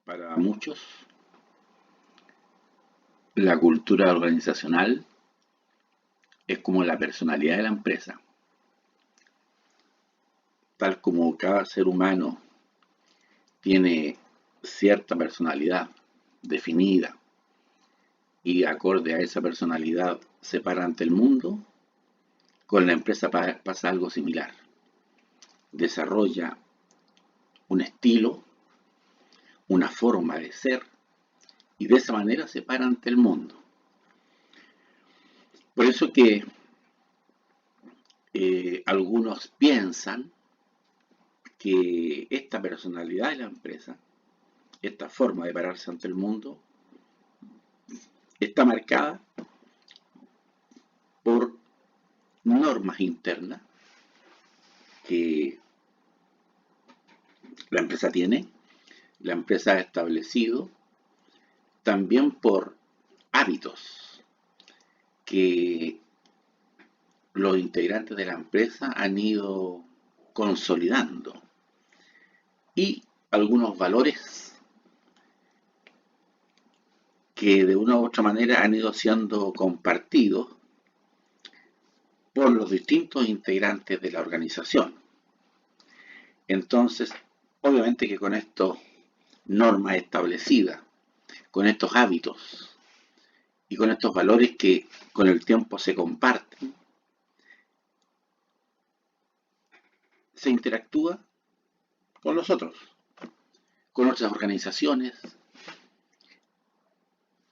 Para muchos, la cultura organizacional es como la personalidad de la empresa, tal como cada ser humano tiene cierta personalidad definida y acorde a esa personalidad se para ante el mundo, con la empresa pasa algo similar. Desarrolla un estilo, una forma de ser y de esa manera se para ante el mundo. Por eso que algunos piensan que esta personalidad de la empresa, esta forma de pararse ante el mundo, está marcada por normas internas que la empresa tiene, la empresa ha establecido, también por hábitos que los integrantes de la empresa han ido consolidando y algunos valores que de una u otra manera han ido siendo compartidos por los distintos integrantes de la organización. Entonces, obviamente que con estas normas establecidas, con estos hábitos y con estos valores que con el tiempo se comparten, se interactúa con los otros, con otras organizaciones,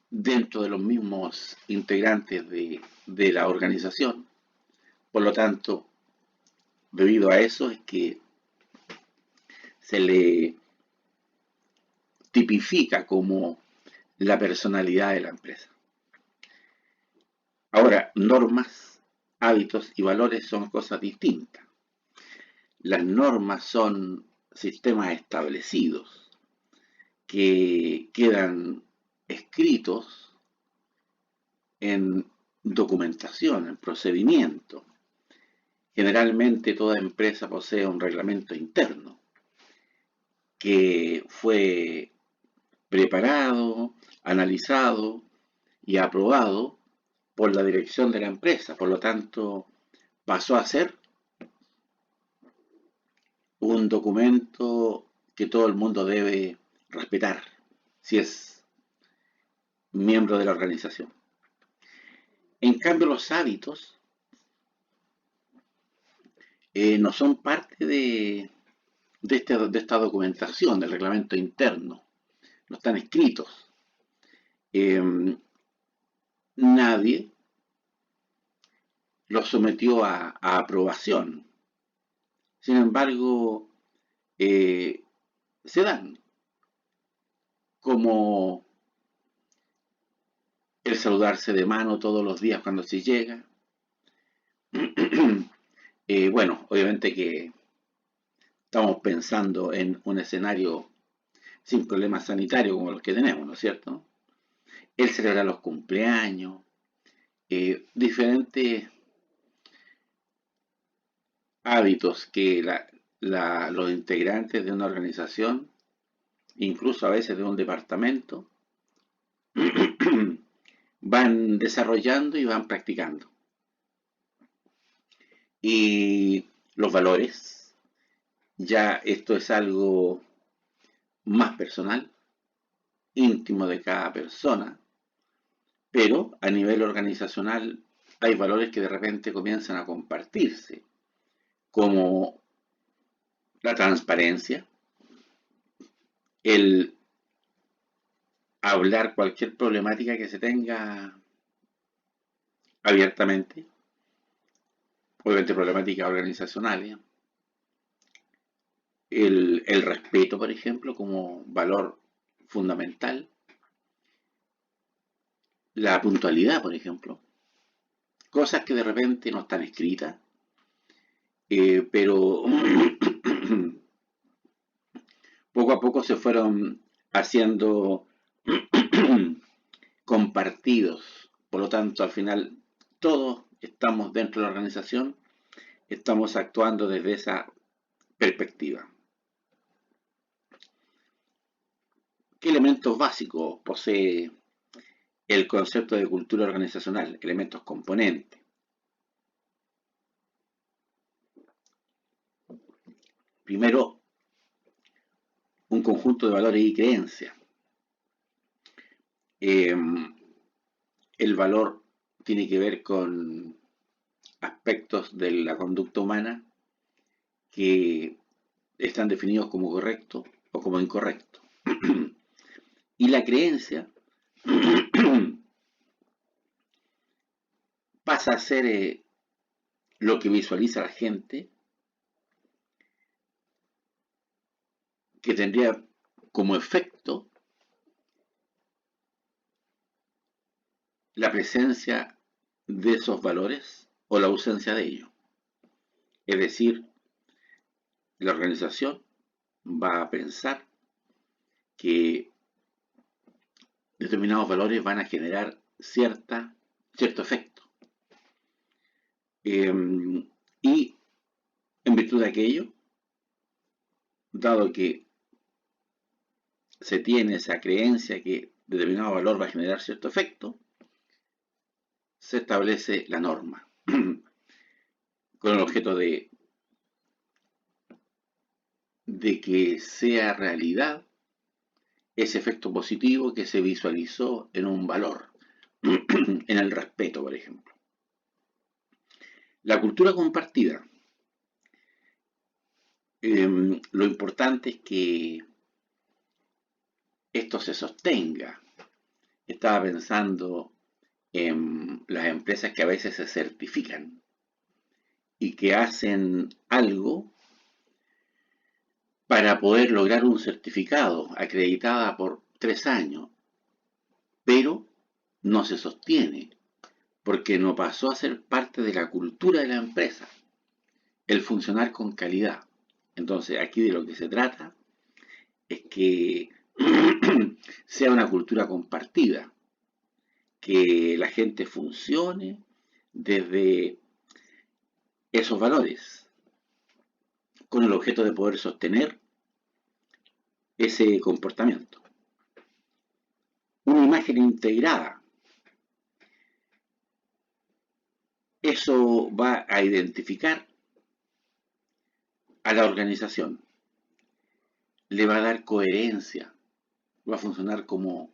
dentro de los mismos integrantes de la organización. Por lo tanto, debido a eso es que se le tipifica como la personalidad de la empresa. Ahora, normas, hábitos y valores son cosas distintas. Las normas son sistemas establecidos que quedan escritos en documentación, en procedimiento. Generalmente toda empresa posee un reglamento interno que fue preparado, analizado y aprobado por la dirección de la empresa. Por lo tanto, pasó a ser un documento que todo el mundo debe respetar si es miembro de la organización. En cambio, los hábitos no son parte de esta documentación, del reglamento interno, no están escritos. Nadie los sometió a aprobación. Sin embargo, se dan como el saludarse de mano todos los días cuando se llega. Bueno, obviamente que estamos pensando en un escenario sin problemas sanitarios como los que tenemos, ¿no es cierto? El celebrar los cumpleaños, diferentes hábitos que los integrantes de una organización, incluso a veces de un departamento, van desarrollando y van practicando. Y los valores, ya esto es algo más personal, íntimo de cada persona, pero a nivel organizacional hay valores que de repente comienzan a compartirse, como la transparencia, el hablar cualquier problemática que se tenga abiertamente, obviamente problemáticas organizacionales, el respeto, por ejemplo, como valor fundamental, la puntualidad, por ejemplo, cosas que de repente no están escritas, pero poco a poco se fueron haciendo compartidos. Por lo tanto, al final, todos estamos dentro de la organización, estamos actuando desde esa perspectiva. ¿Qué elementos básicos posee el concepto de cultura organizacional? Elementos componentes. Primero, un conjunto de valores y creencias. Eh, el valor tiene que ver con aspectos de la conducta humana que están definidos como correctos o como incorrectos. Y la creencia pasa a ser lo que visualiza la gente, que tendría como efecto la presencia de esos valores o la ausencia de ellos. Es decir, la organización va a pensar que determinados valores van a generar cierto efecto. Y en virtud de aquello, dado que se tiene esa creencia que determinado valor va a generar cierto efecto, se establece la norma con el objeto de que sea realidad ese efecto positivo que se visualizó en un valor, en el respeto, por ejemplo. La cultura compartida. Lo importante es que esto se sostenga. Estaba pensando en las empresas que a veces se certifican y que hacen algo para poder lograr un certificado acreditada por 3 años, pero no se sostiene porque no pasó a ser parte de la cultura de la empresa, el funcionar con calidad. Entonces, aquí de lo que se trata es que sea una cultura compartida, que la gente funcione desde esos valores, con el objeto de poder sostener ese comportamiento. Una imagen integrada. Eso va a identificar a la organización, le va a dar coherencia, va a funcionar como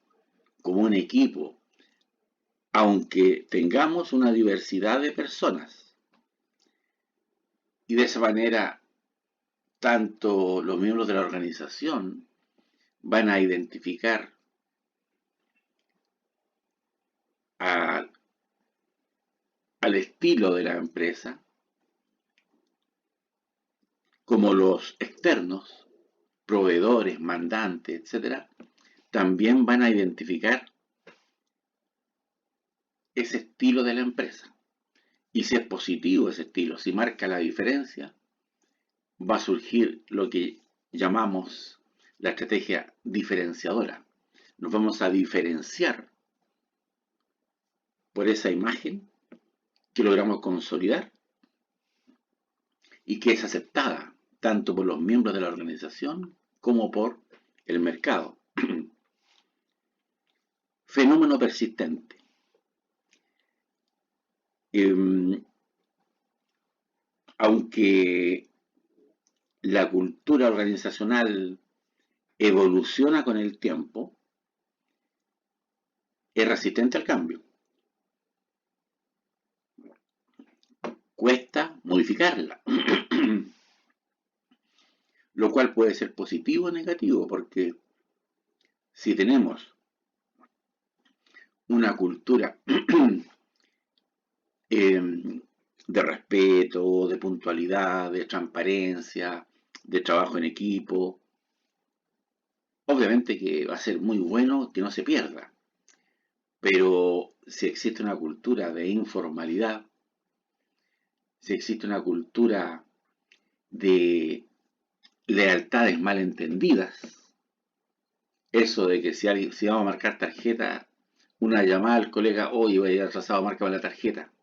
un equipo, aunque tengamos una diversidad de personas. Y de esa manera, tanto los miembros de la organización van a identificar al estilo de la empresa, como los externos, proveedores, mandantes, etcétera, también van a identificar ese estilo de la empresa. Y si es positivo ese estilo, si marca la diferencia, va a surgir lo que llamamos la estrategia diferenciadora. Nos vamos a diferenciar por esa imagen que logramos consolidar y que es aceptada tanto por los miembros de la organización como por el mercado. Fenómeno persistente. Aunque la cultura organizacional evoluciona con el tiempo, es resistente al cambio. Cuesta modificarla, lo cual puede ser positivo o negativo, porque si tenemos una cultura de respeto, de puntualidad, de transparencia, de trabajo en equipo, obviamente que va a ser muy bueno que no se pierda. Pero si existe una cultura de informalidad, si existe una cultura de lealtades malentendidas, eso de que si vamos a marcar tarjeta, una llamada al colega, oye, voy a ir atrasado, márcame la tarjeta.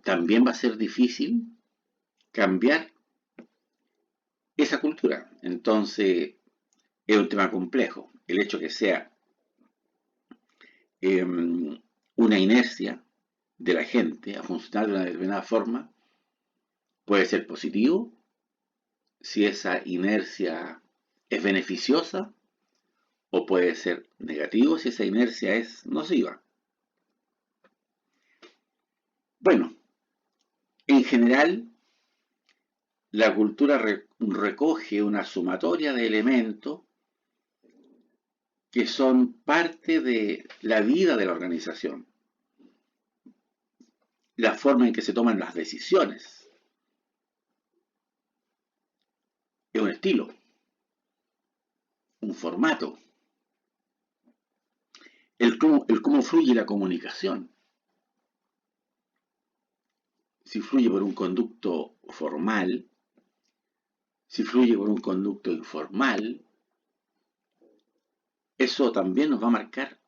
También va a ser difícil cambiar esa cultura. Entonces, es un tema complejo. El hecho que sea una inercia de la gente a funcionar de una determinada forma puede ser positivo si esa inercia es beneficiosa o puede ser negativo si esa inercia es nociva. Bueno, en general, la cultura recoge una sumatoria de elementos que son parte de la vida de la organización, la forma en que se toman las decisiones. Es un estilo, un formato, el cómo fluye la comunicación. Si fluye por un conducto formal, si fluye por un conducto informal, eso también nos va a marcar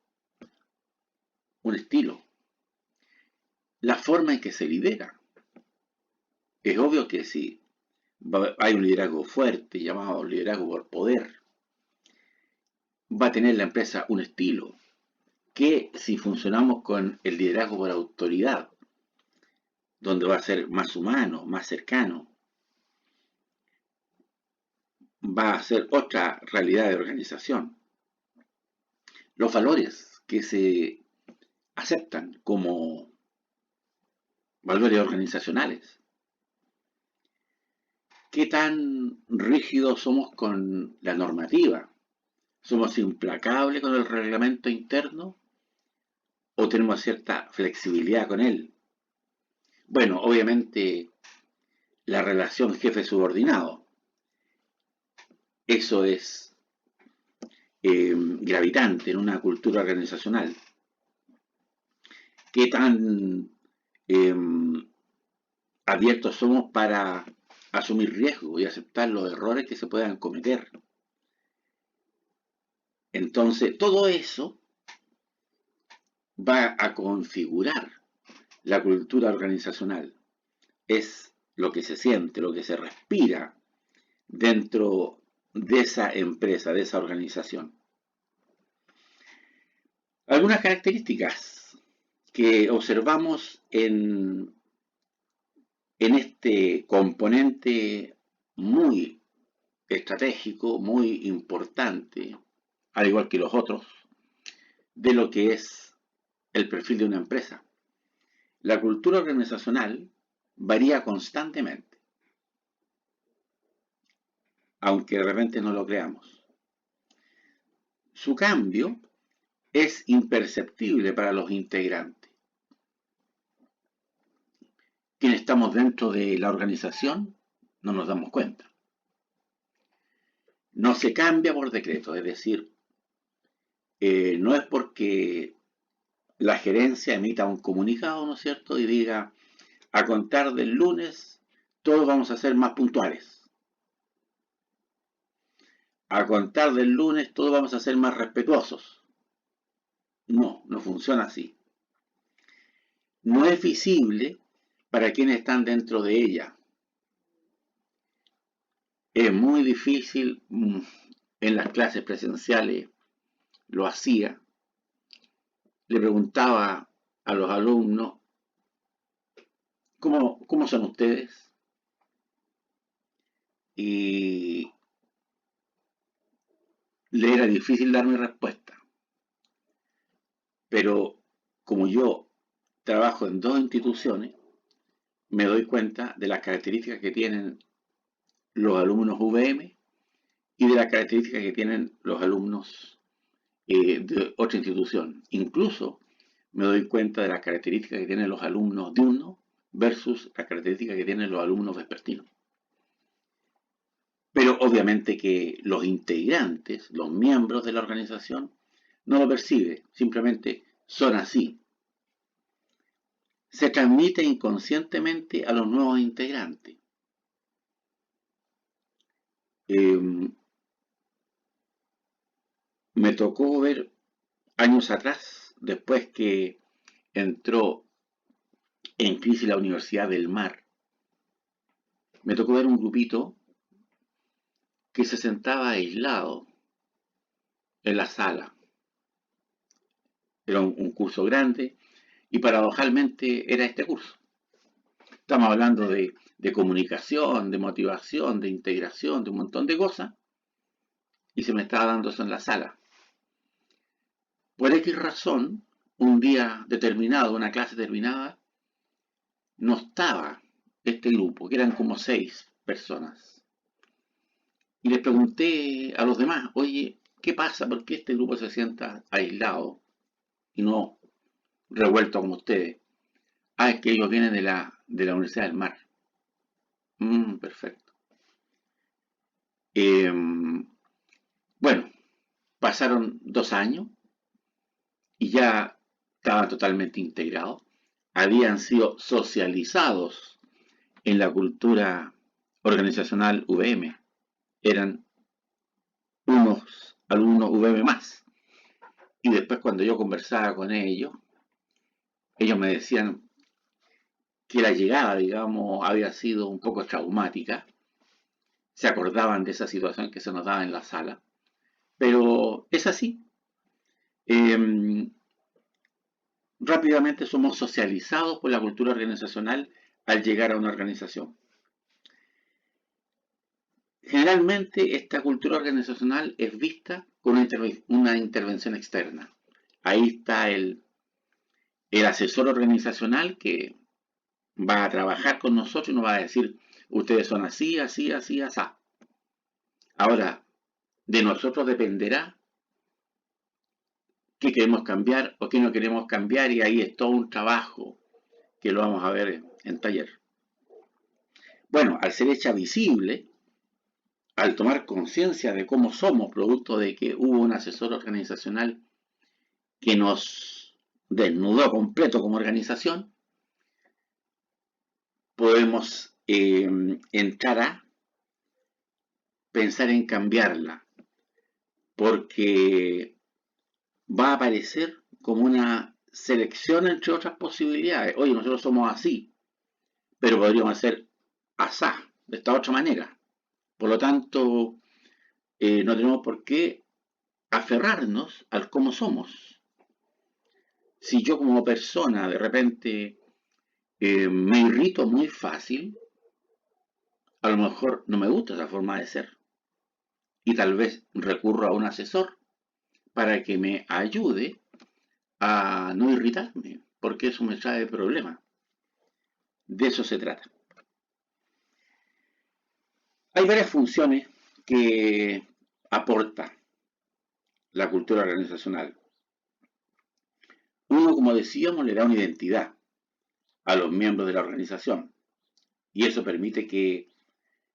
un estilo, la forma en que se lidera. Es obvio que si hay un liderazgo fuerte, llamado liderazgo por poder, va a tener la empresa un estilo, que si funcionamos con el liderazgo por autoridad, donde va a ser más humano, más cercano, va a ser otra realidad de organización. Los valores que se aceptan como valores organizacionales. ¿Qué tan rígidos somos con la normativa? ¿Somos implacables con el reglamento interno o tenemos cierta flexibilidad con él? Bueno, obviamente la relación jefe-subordinado, eso es gravitante en una cultura organizacional. ¿Qué tan eh, abiertos somos para asumir riesgos y aceptar los errores que se puedan cometer? Entonces, todo eso va a configurar la cultura organizacional. Es lo que se siente, lo que se respira dentro de esa empresa, de esa organización. Algunas características que observamos en este componente muy estratégico, muy importante, al igual que los otros, de lo que es el perfil de una empresa. La cultura organizacional varía constantemente, aunque de repente no lo creamos. Su cambio es imperceptible para los integrantes. Quienes estamos dentro de la organización no nos damos cuenta. No se cambia por decreto, es decir, no es porque la gerencia emita un comunicado, ¿no es cierto?, y diga, a contar del lunes, todos vamos a ser más puntuales. A contar del lunes, todos vamos a ser más respetuosos. No, no funciona así. No es visible para quienes están dentro de ella. Es muy difícil, en las clases presenciales lo hacía. Le preguntaba a los alumnos, ¿cómo son ustedes? Y le era difícil dar mi respuesta. Pero como yo trabajo en dos instituciones, me doy cuenta de las características que tienen los alumnos VM y de las características que tienen los alumnos de otra institución. Incluso me doy cuenta de las características que tienen los alumnos diurnos versus las características que tienen los alumnos vespertinos. Pero obviamente que los integrantes, los miembros de la organización, no lo perciben, simplemente son así. Se transmite inconscientemente a los nuevos integrantes. Me tocó ver años atrás, después que entró en crisis la Universidad del Mar, me tocó ver un grupito que se sentaba aislado en la sala. Era un curso grande y paradojalmente era este curso. Estamos hablando de comunicación, de motivación, de integración, de un montón de cosas y se me estaba dando eso en la sala. Por X razón, un día determinado, una clase terminada, no estaba este grupo, que eran como 6 personas. Y les pregunté a los demás, oye, ¿qué pasa? ¿Por qué este grupo se sienta aislado y no revuelto como ustedes? Ah, es que ellos vienen de la Universidad del Mar. Perfecto. Eh, bueno, pasaron 2 años y ya estaban totalmente integrados. Habían sido socializados en la cultura organizacional VM. Eran unos alumnos VM más. Y después cuando yo conversaba con ellos me decían que la llegada, digamos, había sido un poco traumática. Se acordaban de esa situación que se nos daba en la sala. Pero es así. Eh, Rápidamente somos socializados por la cultura organizacional al llegar a una organización. Generalmente esta cultura organizacional es vista con una intervención externa. Ahí está el asesor organizacional que va a trabajar con nosotros y nos va a decir, ustedes son así, así, así, así. Ahora, de nosotros dependerá qué queremos cambiar o qué no queremos cambiar y ahí es todo un trabajo que lo vamos a ver en taller. Bueno, al ser hecha visible, al tomar conciencia de cómo somos, producto de que hubo un asesor organizacional que nos desnudó completo como organización, podemos entrar a pensar en cambiarla, porque va a aparecer como una selección entre otras posibilidades. Oye, nosotros somos así, pero podríamos hacer asá, de esta otra manera. Por lo tanto, no tenemos por qué aferrarnos al cómo somos. Si yo como persona de repente me irrito muy fácil, a lo mejor no me gusta esa forma de ser. Y tal vez recurro a un asesor para que me ayude a no irritarme, porque eso me trae problemas. De eso se trata. Hay varias funciones que aporta la cultura organizacional. Uno, como decíamos, le da una identidad a los miembros de la organización y eso permite que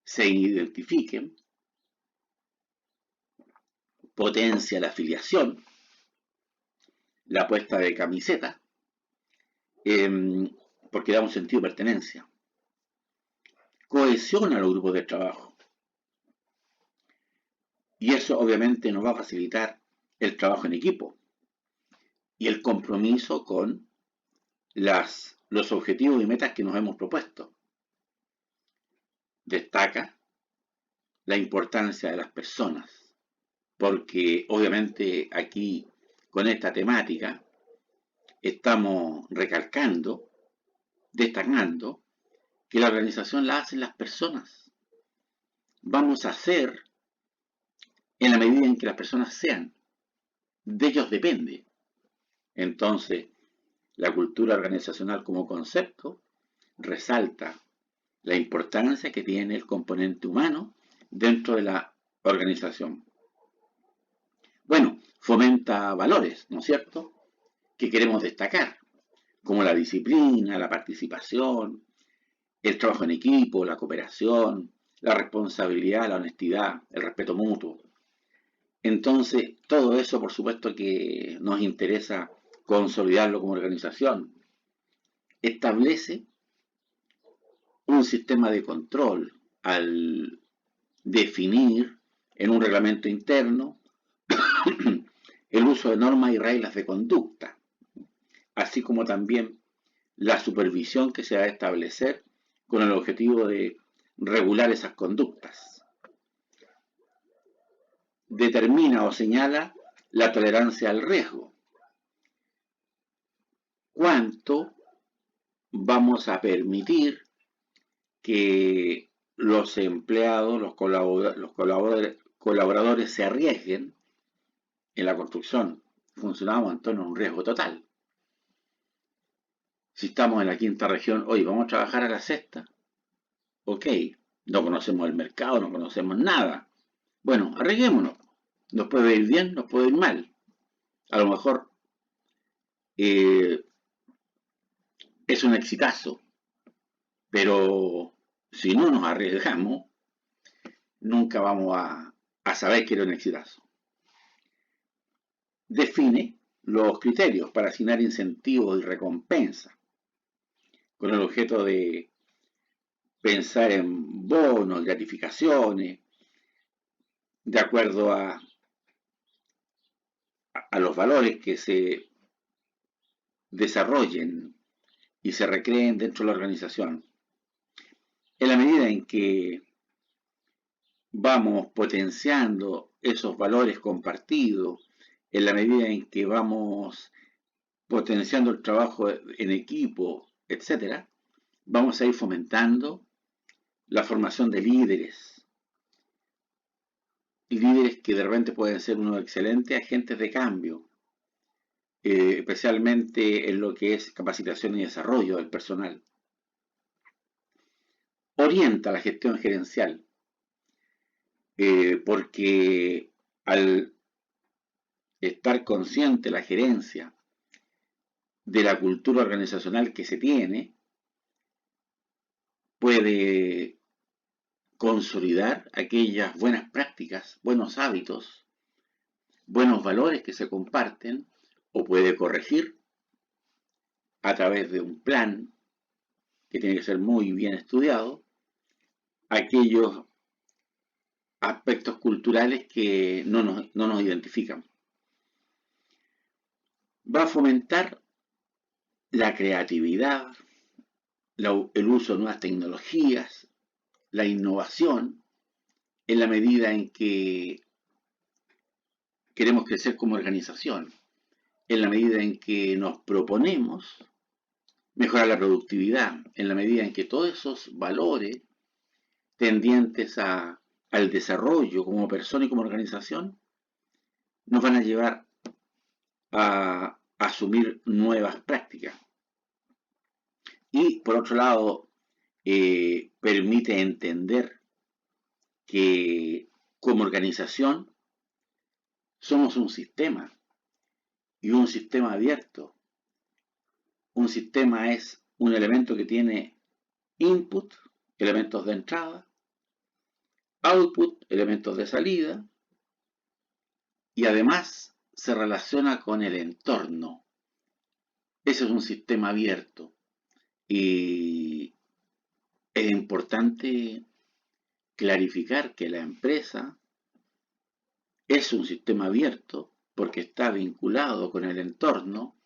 se identifiquen, potencia la afiliación, la puesta de camiseta, porque da un sentido de pertenencia. Cohesiona los grupos de trabajo. Y eso obviamente nos va a facilitar el trabajo en equipo y el compromiso con los objetivos y metas que nos hemos propuesto. Destaca la importancia de las personas, porque obviamente aquí con esta temática estamos recalcando, destacando que la organización la hacen las personas. Vamos a hacer en la medida en que las personas sean. De ellos depende. Entonces, la cultura organizacional como concepto resalta la importancia que tiene el componente humano dentro de la organización. Bueno, fomenta valores, ¿no es cierto?, que queremos destacar, como la disciplina, la participación, el trabajo en equipo, la cooperación, la responsabilidad, la honestidad, el respeto mutuo. Entonces, todo eso, por supuesto, que nos interesa consolidarlo como organización. Establece un sistema de control al definir en un reglamento interno el uso de normas y reglas de conducta, así como también la supervisión que se va a establecer con el objetivo de regular esas conductas. Determina o señala la tolerancia al riesgo. ¿Cuánto vamos a permitir que los empleados, los colaboradores se arriesguen en la construcción? Funcionamos en torno a un riesgo total. Si estamos en la quinta región, hoy vamos a trabajar a la sexta. Ok, no conocemos el mercado, no conocemos nada. Bueno, arriesguémonos. Nos puede ir bien, nos puede ir mal. A lo mejor es un exitazo, pero si no nos arriesgamos, nunca vamos a saber que era un exitazo. Define los criterios para asignar incentivos y recompensas, con el objeto de pensar en bonos, gratificaciones, de acuerdo a los valores que se desarrollen y se recreen dentro de la organización. En la medida en que vamos potenciando esos valores compartidos, en la medida en que vamos potenciando el trabajo en equipo, etc., vamos a ir fomentando la formación de líderes que de repente pueden ser unos excelentes agentes de cambio, especialmente en lo que es capacitación y desarrollo del personal. Orienta la gestión gerencial, porque al estar consciente la gerencia de la cultura organizacional que se tiene, puede consolidar aquellas buenas prácticas, buenos hábitos, buenos valores que se comparten, o puede corregir a través de un plan que tiene que ser muy bien estudiado aquellos aspectos culturales que no nos identifican. Va a fomentar la creatividad, el uso de nuevas tecnologías, la innovación, en la medida en que queremos crecer como organización, en la medida en que nos proponemos mejorar la productividad, en la medida en que todos esos valores tendientes al desarrollo como persona y como organización nos van a llevar a asumir nuevas prácticas. Y por otro lado, permite entender que como organización somos un sistema, y un sistema abierto. Un sistema es un elemento que tiene input, elementos de entrada, output, elementos de salida, y además se relaciona con el entorno. Ese es un sistema abierto, y es importante clarificar que la empresa es un sistema abierto porque está vinculado con el entorno.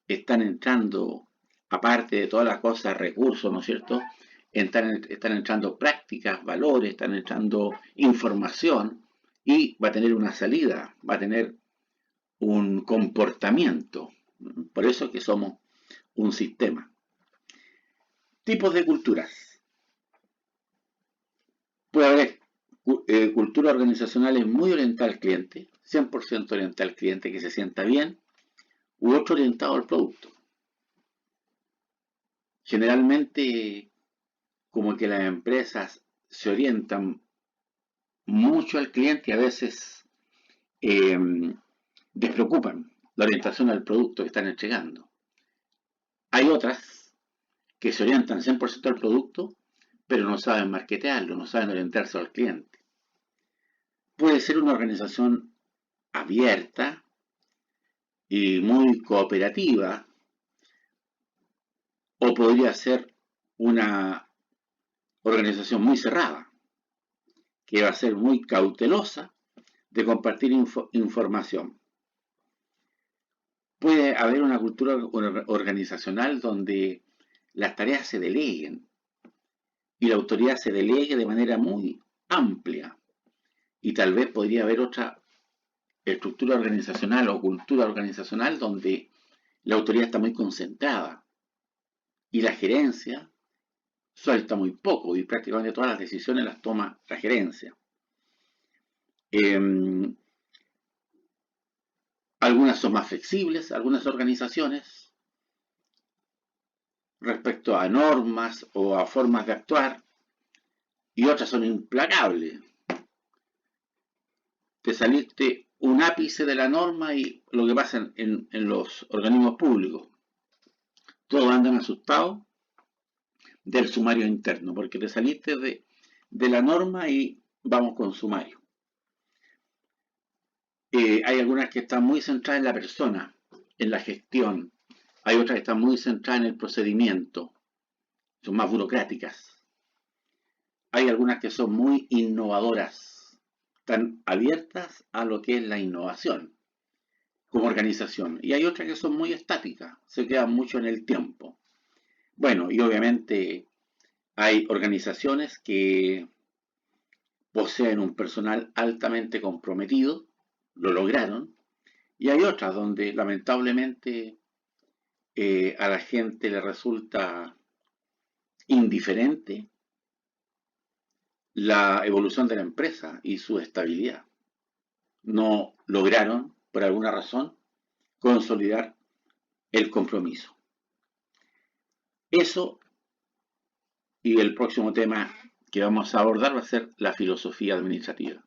Están entrando, aparte de todas las cosas, recursos, ¿no es cierto? Están entrando prácticas, valores, están entrando información, y va a tener una salida, va a tener un comportamiento. Por eso que somos un sistema. Tipos de culturas. Puede haber cultura organizacional muy orientada al cliente, 100% orientada al cliente, que se sienta bien, u otro orientado al producto. Generalmente, como que las empresas se orientan mucho al cliente y a veces despreocupan la orientación al producto que están entregando. Hay otras que se orientan 100% al producto, pero no saben marketearlo, no saben orientarse al cliente. Puede ser una organización abierta y muy cooperativa, o podría ser una organización muy cerrada, que va a ser muy cautelosa de compartir información. Puede haber una cultura organizacional donde las tareas se deleguen y la autoridad se delegue de manera muy amplia, y tal vez podría haber otra estructura organizacional o cultura organizacional donde la autoridad está muy concentrada y la gerencia suelta muy poco y prácticamente todas las decisiones las toma la gerencia. Algunas son más flexibles, algunas organizaciones, respecto a normas o a formas de actuar, y otras son implacables. Te saliste un ápice de la norma y lo que pasa en los organismos públicos. Todos andan asustados del sumario interno, porque te saliste de la norma y vamos con sumario. Hay algunas que están muy centradas en la persona, en la gestión. Hay otras que están muy centradas en el procedimiento, son más burocráticas. Hay algunas que son muy innovadoras, están abiertas a lo que es la innovación como organización. Y hay otras que son muy estáticas, se quedan mucho en el tiempo. Bueno, y obviamente hay organizaciones que poseen un personal altamente comprometido, lo lograron, y hay otras donde lamentablemente a la gente le resulta indiferente la evolución de la empresa y su estabilidad. No lograron, por alguna razón, consolidar el compromiso. Eso y el próximo tema que vamos a abordar va a ser la filosofía administrativa.